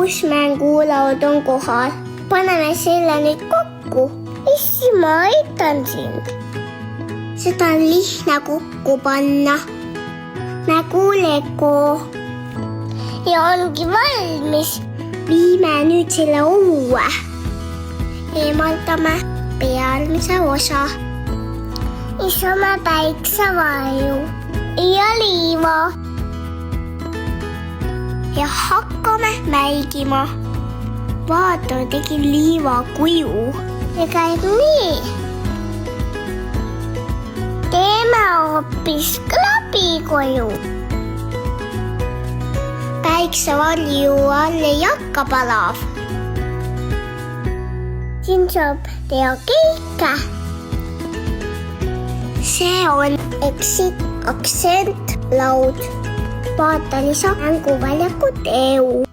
uus mängulaud on kohal. Paneme selle nüüd kokku. Issi, ma aitan sind. Seda on lihtne kokku panna. Nagu Lego. Ja ongi valmis. Viime nüüd selle õue. Eemaldame pealmise osa. Isame päiksevarju ja liiva. Ja hakkame mäigima. Vaata, tegin liiva kuju. Ja käib nii. Teeme hoopis klapikoju. Päiksevarju all ei hakka palav. Siin saab teha kõike. See on aktsentlaud. Vaata lisa mänguväljaku teu.